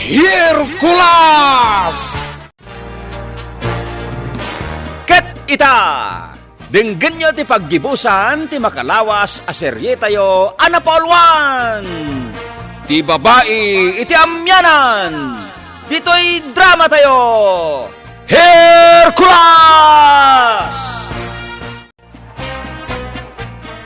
Hercules! Ket ita! Denggen nyo ti paggibusan ti makalawas a serye tayo anapolwan! Ti babae iti amyanan! Dito'y drama tayo! Hercules!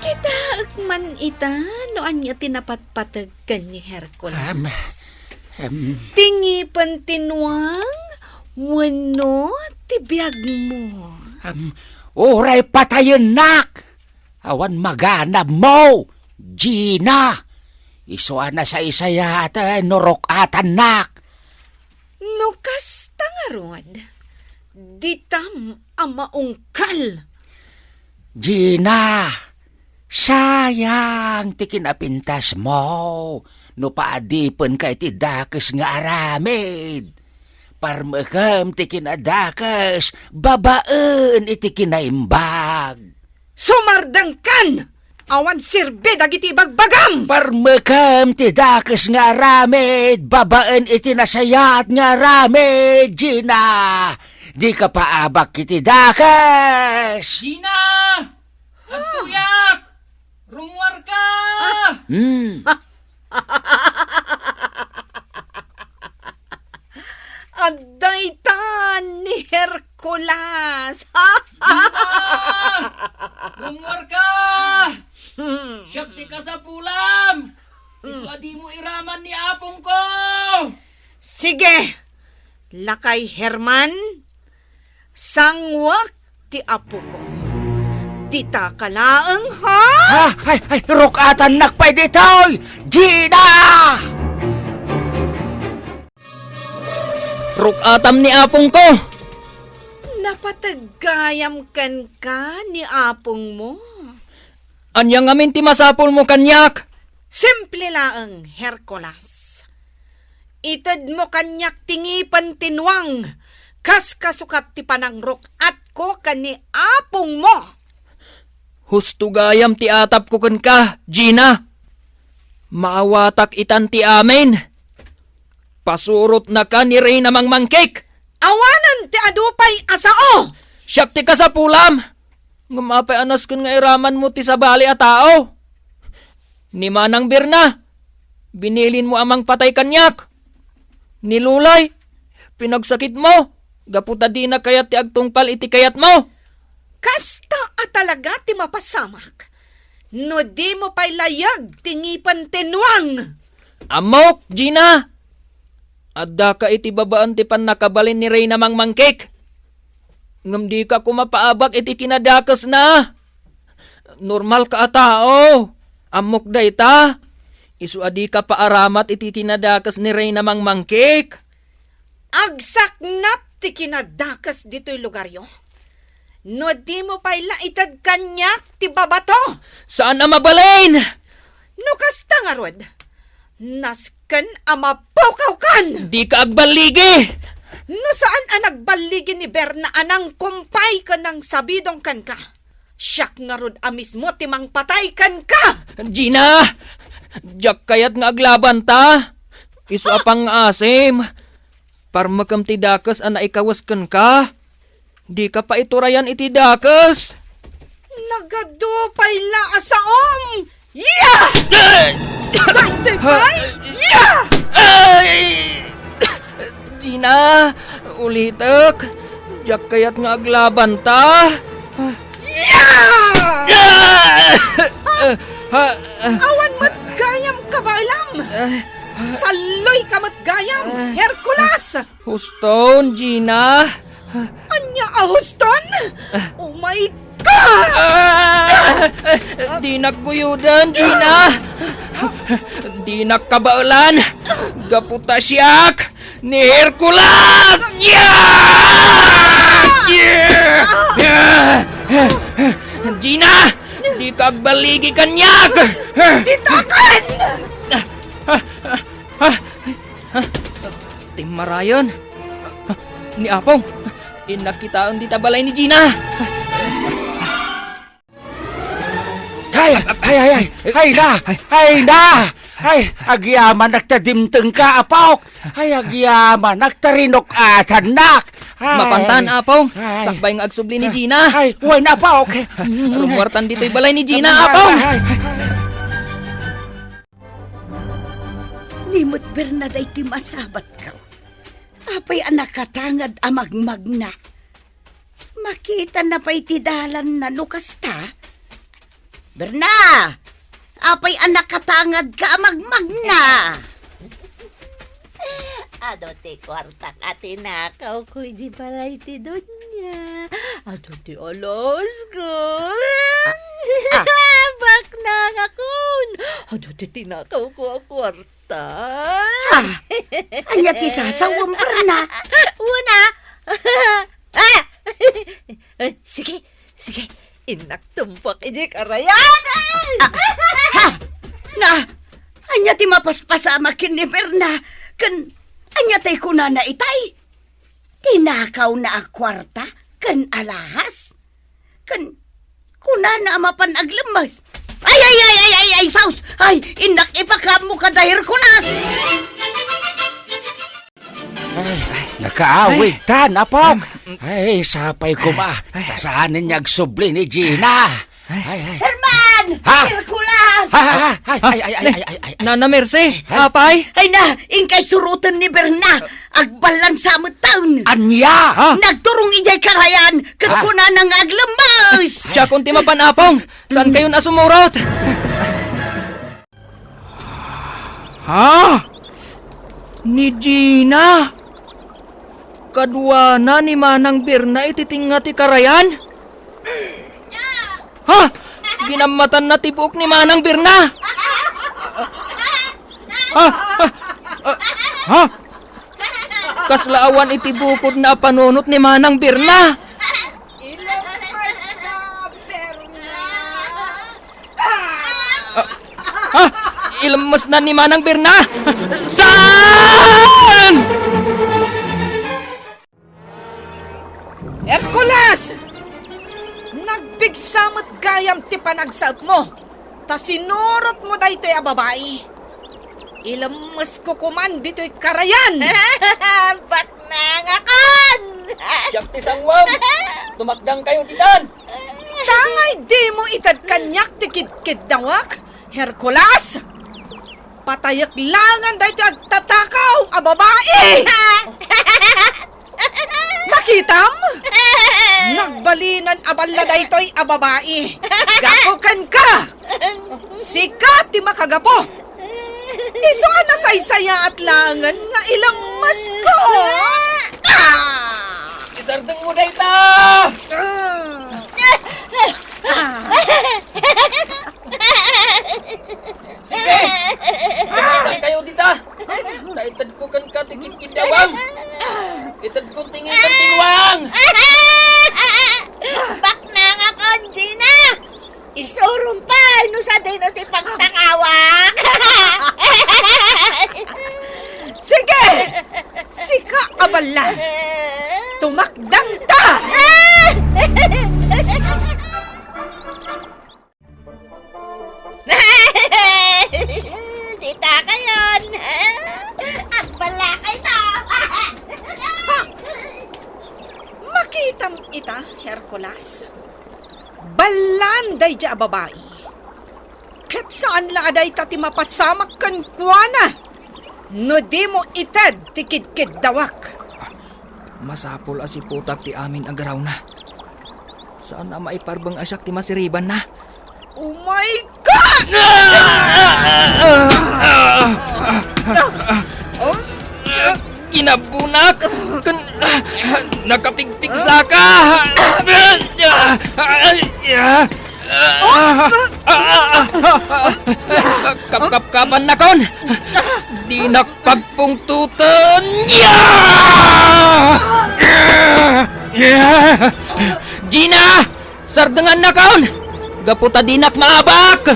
Kita man ita no anya tinapatpatagan ni Hercules. Tingi pantinwang wano tibiyag mo. Uray patayon nak! Awan maganab mo! Gina! Isuan na sa isaya at norok atan nak! No kasta nga rod, ditam ama ungkal. Gina! Sayang ti kinapintas mo! No paadipon kay ti dakes nga aramid! Parmekam ti kinadakas, babaan iti kinaimbag. Sumardangkan! Awan sirbe dagiti bagbagam! Parmekam ti dakes nga ramid, babaan iti nasayat nga ramid, Gina! Di ka paabak iti dakas! Gina! Agtuyak! Rumuar ka! Adaytan ni Hercules! Rumuar ka! Syakti ka sa pulam! Iswadi mo iraman ni apong ko! Sige! Lakay Herman, sangwak ti apo ko. Dita kalaang ha? Ay, rukatan nakpay ditoy! Gina! Rukatam ni apong ko! Napatagayam kan ka ni apong mo. Anyang amin ti masapol mo kanyak! Simple laang, Hercules. Itad mo kanyak tingi pantinwang, kas kasukat ti panangrok at ko kani apong mo. Husto gayam ti atap ko kan ka, Gina! Maawatak itan ti amin! Pasurot na ka ni Reyna Mangmangkik! Awanan ti adupay asao! Syakti ka sa pulam! Ngumapay anas kun nga iraman mo ti sabali a tao! Ni Manang Birna, binilin mo amang patay kanyak! Nilulay, pinagsakit mo! Gaputa di na kayat ti agtungpal iti kayat mo! Kasta at talaga ti mapasamak. No di mo pa'y layag tingi pantinwang! Amok, Gina! Adda ka iti babaan ti pan nakabalin ni Reyna Mangmangkik. Ngam di ka kumapaabak iti kinadakas na. Normal ka a tao. Amok dayta. Isu adi ka paaramat iti kinadakas ni Reyna Mangmangkik. Agsaknap ti kinadakas dito'y lugaryo. No di mo pa'y laitad kanyak ti babato. Saan na mabalin? No kasta nga rod. Nasken ama pukaw-kan! Di ka agbaligi! No saan ang nagbaligi ni Berna anang kumpay ka ng sabidong kan ka? Siyak nga rod mismo timang patay kan ka! Gina! Diyak kayat nga aglaban ta! Isu apang asim! Parmakam ti dakas ana ikawas kan ka! Di ka pa iturayan iti dakas! Nagadupay la asaom! Yeah! Daytoy yeah! Gina, ulitek. Diyak kayat nga aglaban ta. Yeah! Awan mat gayam kabalam. Saloy ka mat gayam, Hercules. Huston, Gina. Anya ahuston? Oh my God! Di nagkuyudan, Gina. Di nakabaulan. Gaputa siyak ni Hercules! Gina! Di ka agbaligi kanyak! Ditakan! Timarayon! Ni Apong! Inakitaan di tabalay ni Gina! Hay na! Ay, agyaman nagtadimteng ka, apok. Ay, agyaman nagtarinok atanak. Mapantan, apong. Ay. Sakbay nga agsubli ni Gina. Ay, way na, apok. Rumwartan dito'y balay ni Gina, apong. Nimot Bernard ay timasabat ka. Apay anak katangad amagmagna. Makita na pa'y tidalan na nukas ta. Berna! Apay anak katangad ka amagmagna. Ado ti kwarta ka tinakaw ko di balay ti donya. Ado ti olos ko. Bak na nga kun. Ado ti tinakaw ko a kwarta. Anya ti sasawang Berna. Una. Sige. Inak tumpak iji karayan. Na, anya ti mapaspasama kin ni Berna. Kan, anya tay kunana itay. Tinakaw na a kwarta. Kan alahas. Kan, kunana mapan aglemas. Ay, saus! Ay, inak ipakamo ka dahil kunas! Ay, nakaawig tan, apok. Ay, sapay ko ba? Kasaanin niya agsubli ni Gina. Ay. Herman! Ha? Hercules! Ay. Nana Merce, apay. Ay na, ingkay surutan ni Berna. Agbalan sa taon. Anya! Nagturong ijay karayan. Kakuna nang aglemas! Siya kung timapan, apong. Saan kayo nasumurot? Ha? Ni Gina? Kadwa na ni Manang Birna ititinga ti karayan? Ha? Ginamatan na tibuk ni Manang Birna? Ha? Kaslaawan itibukod na panunot ni Manang Birna? Ilamas na ni Manang Birna? Saan? Hercules! Nagbigsamot gayam ti panagsap mo. Ta sinurot mo da ito'y babae. Ilamas ko kuman dito'y karayan. Bak na nga kun. Siyak ti sangwam. Tumakdang kayo titan. Tangay di mo itad kanyak ti kidkid dawak. Hercules! Patayak langan da ito'y agtatakaw a babae. Makitam? Nagbalinan abala da ito'y a babae. Gapukan ka! Sikat ti makagapo! Iso ka nasaysaya at langan nga ilang masko! Isardeng mo day ta! Sige! Tumakdang kayo dita. Taitad ko kan ka tikit-kidawang. Itad ko tingin kan tinwang. Bak na nga kun, Gina. Isurong pa. No sa din ti pagtakawak. Sige! Sika abala! Tumakdang ta! Dita kayon. Agbala kayo. Makitam ita, Hercules. Balanday dya babae. Kat saan laaday ta ti mapasamak kan kuana? No di mo itad tikid-kid dawak. Masapol asi putak ti amin agaraw na. Saan na maiparbang asyak ti masiriban na? Oh my God! Kinabunak! Nakapigpig sa ka! Kap-kap-kapan na kon! Di nakpagpungtutan! Gina! Sardengan na kon! Gaputa dinak maabak!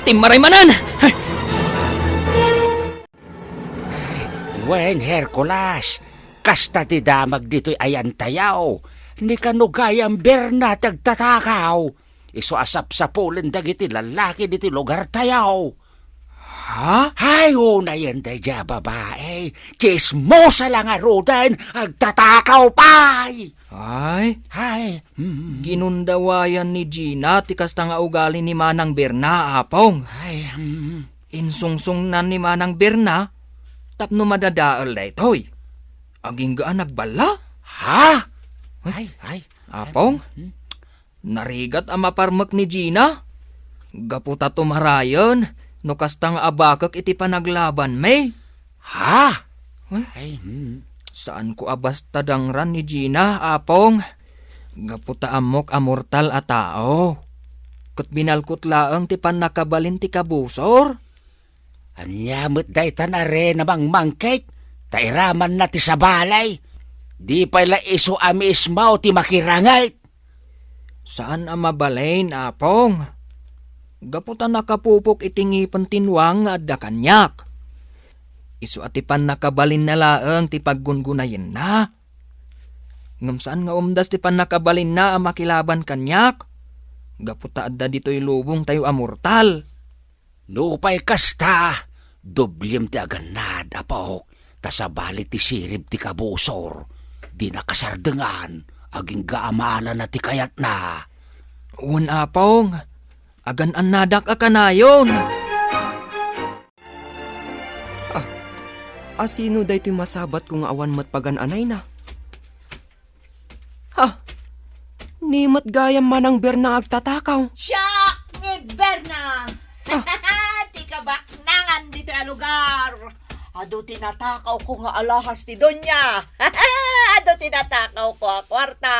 Timaray manan! Wen, Hercules, kasta ti damag dito'y ayan tayaw. Ni kanugayang Berna tagtatakaw. Iso asap sa pulin dagiti lalaki diti lugar tayaw. Ha? Ay, una yan tayo babae. Chismosa lang arudan, agtatakaw pay. Ay, Ay, ginundawayan ni Gina ti kasta nga ugali ni Manang Berna, apong. ay, Insungsung na ni Manang Berna, tapno madadaal da itoy. Aging gaan nagbala? ha? Ay, Apong, narigat ang maparmak ni Gina. Gaputa tumarayon, no kastang abakak iti panaglaban may. ha? Ay, Ay, saan ko abas tadangran ni Gina, apong? Gaputa amok amortal a tao. Kat binalkot laang ti panakabalin ti kabusor. anyamot day tanare namang mangkek. Tairaman na ti sa balay. Di pala iso amismaw ti makirangay. Saan ang mabalain, apong? Gaputa nakapupok itingipan tinwang nga adda kanyak. Isu atipan nakabalin na laang ti paggungunayin na. Ngam saan nga umdas ti pan nakabalin na ang makilaban kanyak? Gaputa adda dito'y lubong tayo amortal. Nupay kasta, dublem ti aganad apok. Tasabali ti sirib ti kabusor. Di nakasardengan, aging gaamala na ti kayat na. Un apong, agan anadak a kanayon. Asino day to'y masabat kung awan mat pagananay na? Ha? Ni mat gayam manang Berna agtatakaw. Shock ni Berna! Ti kabaknangan dito ang lugar. Ado tinatakaw ko nga alahas ti Donya. Ado tinatakaw ko a kwarta.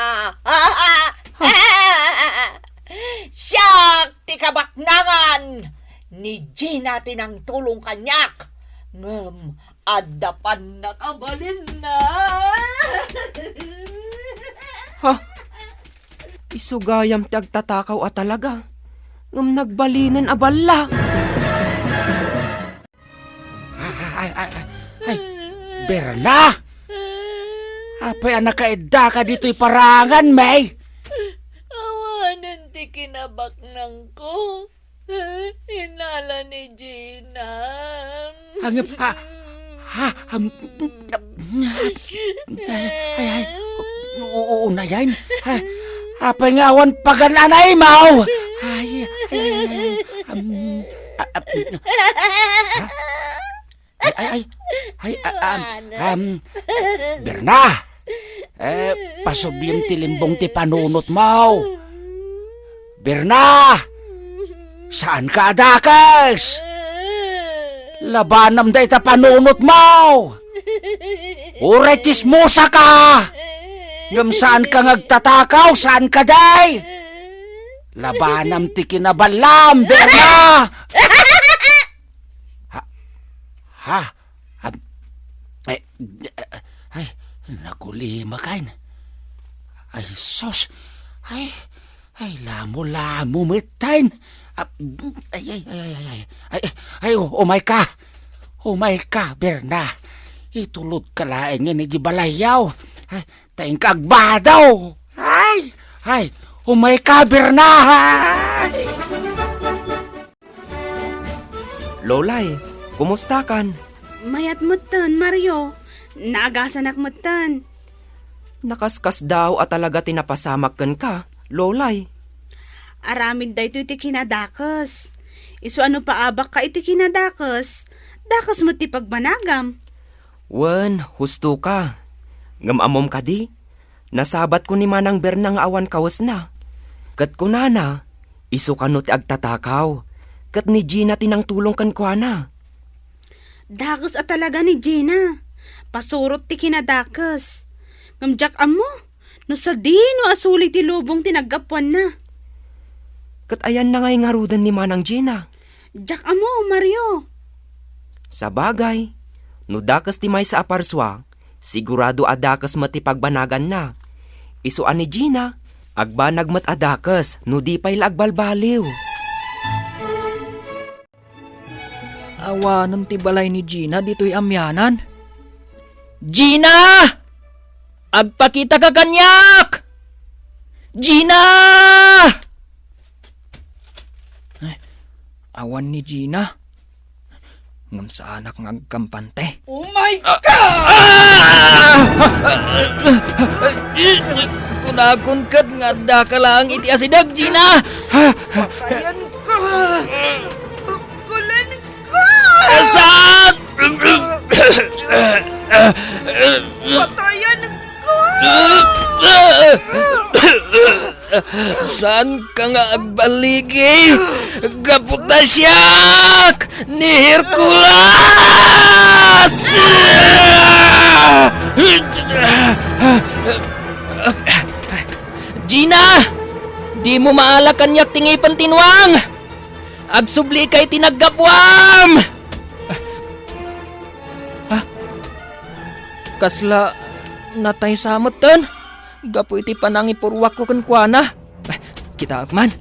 Shock ti kabaknangan! Ni Gina tinang tulong kanyak. Ngem, adapan nakabalin na. Ha? Isugayam ti agtatakaw a talaga. Ngam nagbalinen a balla. Ay, Berna! Apay anak kaedda ka dito'y parangan, may! Awanan ti kinabaknang ko. Inala ni Gina. Hangip ha, ay, oo na yan. Apay ngawan pagananay, mau! Berna! Pasublim ti limbong ti panunot mo. Berna! Saan ka adakas? Labanam day ta panunot mo. Ure chismosa ka. Ngam saan ka ngagtatakaw? Saan ka day? Labanam ti kinabalam, Berna! Ay, nagulima kain. Ay, sos. Ay, lamo metain. Umay ka, Berna. Itulod ka laeng ni Gibalayaw. Ay, taing kagbadaw. Ay, umay ka, Berna. Ay. Lolay, kumusta kan? Mayat mutan, Mario. Naagasanak mutan. Nakaskas daw at talaga tinapasamak ka, Lolay. Aramid da ito iti kinadakas. Isu ano pa abak ka iti kinadakas. Dakas mo ti pagbanagam. Wen, husto ka. Ngamamom ka di. Nasabat ko ni Manang Bernang awan kawas na. Kat kunana, isu kanot agtatakaw. Kat ni Gina tinang tulong kan kuana. Dakas at talaga ni Gina. Pasurot ti kinadakas. Ngamjak amo. No sa di no asuli ti lubong tinagapuan na. Kat ayan na ngay ngarudan ni Manang Gina. Jak amo, Mario. Sa bagay, no dakas ti may sa aparswa, sigurado adakas matipagbanagan na. Isuan ni Gina, agbanag mat adakas, no di pa'y lagbalbaliw. Awanan ti balay ni Gina dito'y amyanan. Gina! Agpakita ka kanyak! Gina! Awan ni Gina. Ngam sa anak ng agkampante. Oh my Kunakon kat nga da ka lang iti asidag, Gina. Patayan ko! Kulan ko! Saan? Patayan ko! Saan ka nga agbaligi? Gaputasyak ni Hercules! Gina! Di mo maala kanyak tingipan tinwang! Agsubli kay tinaggapwam! Kasla natay samatan. Gapo iti panangi purwak ko kankwana. Kita akman.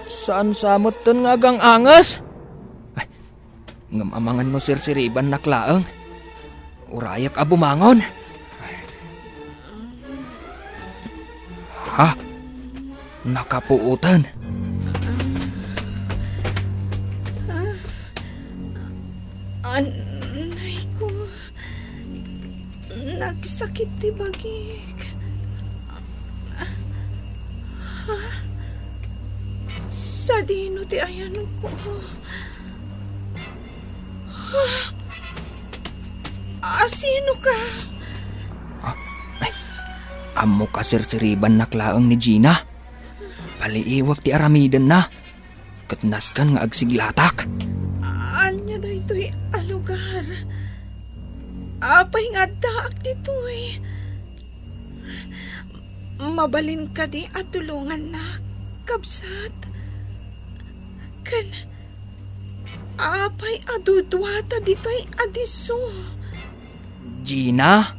Saan samatan nga gang angas? Ngamamangan mo sirsiriban naklaang. Urayak abumangon. Nakapuutan. Anay ko, nagsakit ti bagik. Sa dino ti ayan ko. Sino ka? Amo ka sirsiriban naklaang ni Gina. Paliiwag ti aramidan na. Katnaskan nga agsiglatak. Anya da ito'y alugar. Apay nga daak dito'y. Mabalin ka di at tulungan na, kabsat. Kan, apay adudwata dito'y adiso. Gina?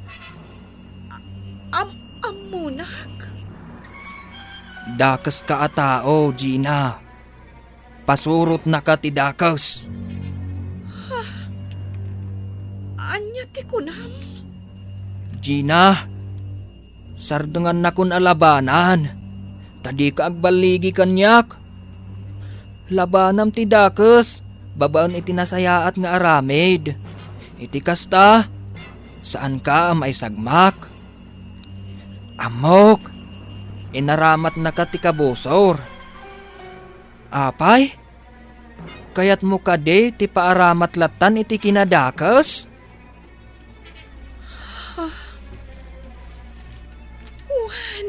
Amunak. Dakas ka atao, Gina. Pasurot na ka ti dakas. Anya ti kunam. Gina, sardengan na kun alabanan. Tadi ka agbaligi kanyak. Labanam ti dakas, babaan iti nasayaat nga aramid. Iti kasta, saan ka am ay sagmak? Amok, inaramat na ka ti kabusor. Apay, kayat mo ka de ti paaramat latan iti kinadakas? Juan,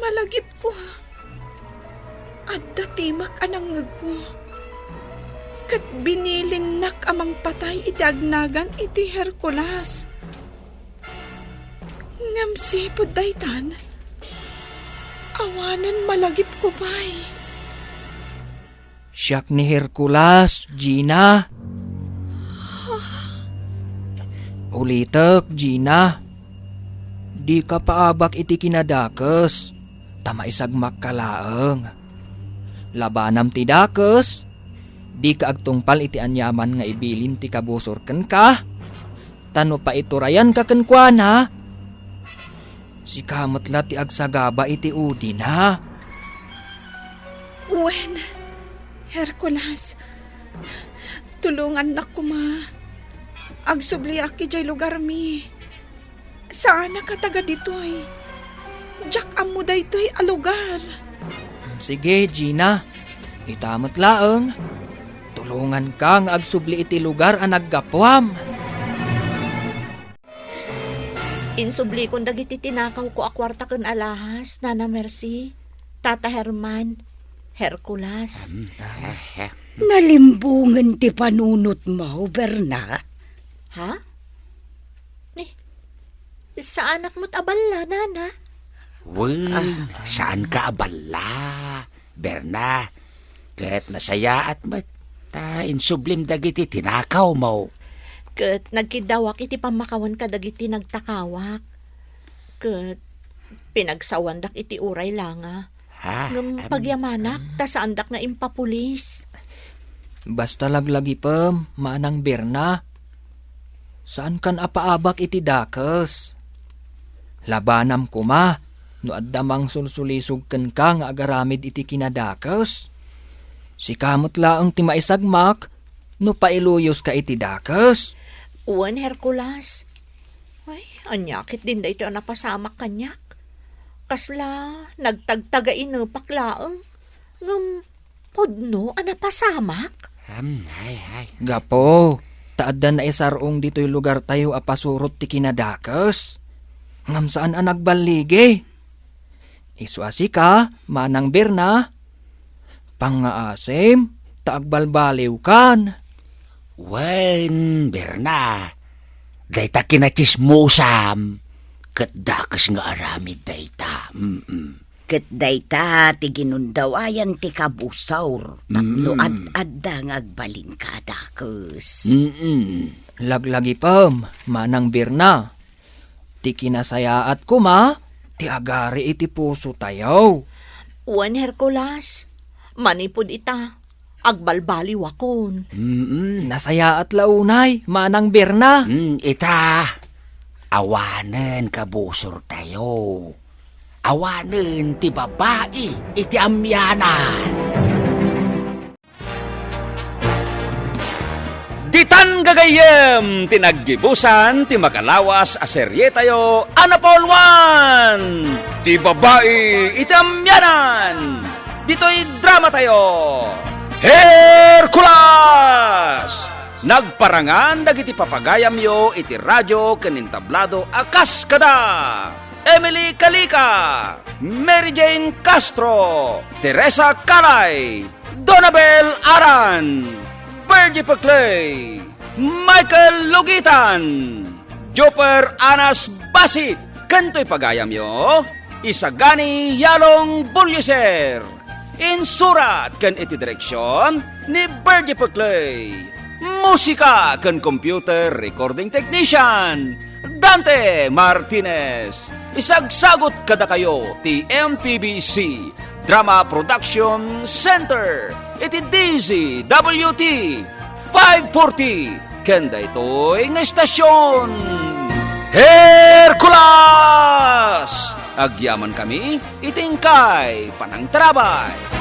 malagip ko. At datimak anang ko. Kat binilin nak amang patay iti agnagan iti Hercules. Ngamsipod daytan. Awanan malagip ko pa'y. Siyak ni Hercules, Gina. Ulitek, Gina. Di ka paabak iti kinadakas. Tama isagmak kalaeng. Labanam ti dakas. Di ka agtungpal iti anyaman nga ibilin ti kabusor ken ka. Tano pa iturayan ka kenkwana. Si kamutla ti agsagaba iti udin ha. Wen, Hercules, tulungan na ko ma. Agsubli aki jay lugar mi. Saan ka taga ditoy? Jak amo daytoy a lugar. Sige, Gina. Itamot laeng. Tulungan kang agsubli iti lugar a naggapwam. Insubli kong dagiti tinakaw ko akwarta ken alahas, Nana Mercy, Tata Herman, Hercules. Nalimbungan ti panunot mo, Berna. Ha? Sa anak mo't abala, Nana? Saan ka abala? Berna, ket nasaya at ta insublim dagiti tinakaw mo. Ket nagkidawak iti pamakawan ka dagiti nagtakawak. Ket pinagsawandak iti uray langa. Ngem pagyamanak ta saandak nga impapulis. Basta laglagi pem, manang Berna. Saan kan apaabak iti dakas? Labanam ko ma, no addamang sulsulisog ken ka nga agaramid iti kinadakes. Si kamot laang ti maisagmak, no pailuyos ka iti dakes. Uwan, Hercules. Ay, anyakit din da ito ang napasamak kanyak. Kasla, nagtagtaga inupak laang. Ngam, podno ang napasamak. Gapo, taaddan na isarong dito'y lugar tayo apasurot ti kinadakes. Ngam saan ang nagbaligi? Iswasi ka, manang Berna. Pangaasim, taagbalbaliw kan. Wen, Berna, dayta kinachismusam, kat dakas nga aramid dayta. Ket dayta ti ginundawayan ti kabusaur. Tapno ad-adda nga agbalin ka dakes. Laglagi pam, manang Berna. Ti kinasayaat ko ma, ti agari iti puso tayo. Uwan, Hercules. Manipod ita. Agbalbaliw akon. Nasayaat launay, manang Berna. Ita, awanen kabusor tayo. Awanen ti babae, iti amyanan. Ditan gagayem, tinaggibusan, ti makalawas a serye tayo, Anapol 1! Ti babae, itamyanan! Dito'y drama tayo! Hercules! Nagparangan dagiti papagayam yo iti radyo kenintablado akas kada! Emily Calica, Mary Jane Castro, Teresa Calay, Donabel Aran, Bergie Paclay, Michael Lugitan, Joper Anas Basit, kanto'y pagayam yo, Isagani Yalong Bulyeser, insurat kan iti direksyon ni Bergie Paclay, musika kan computer recording technician, Dante Martinez, isagsagot kada kayo ti MPBC Drama Production Center, iti DZWT 540, kanda ito'y nga estasyon. Hercules! Agyaman kami, itingkay, panang trabay.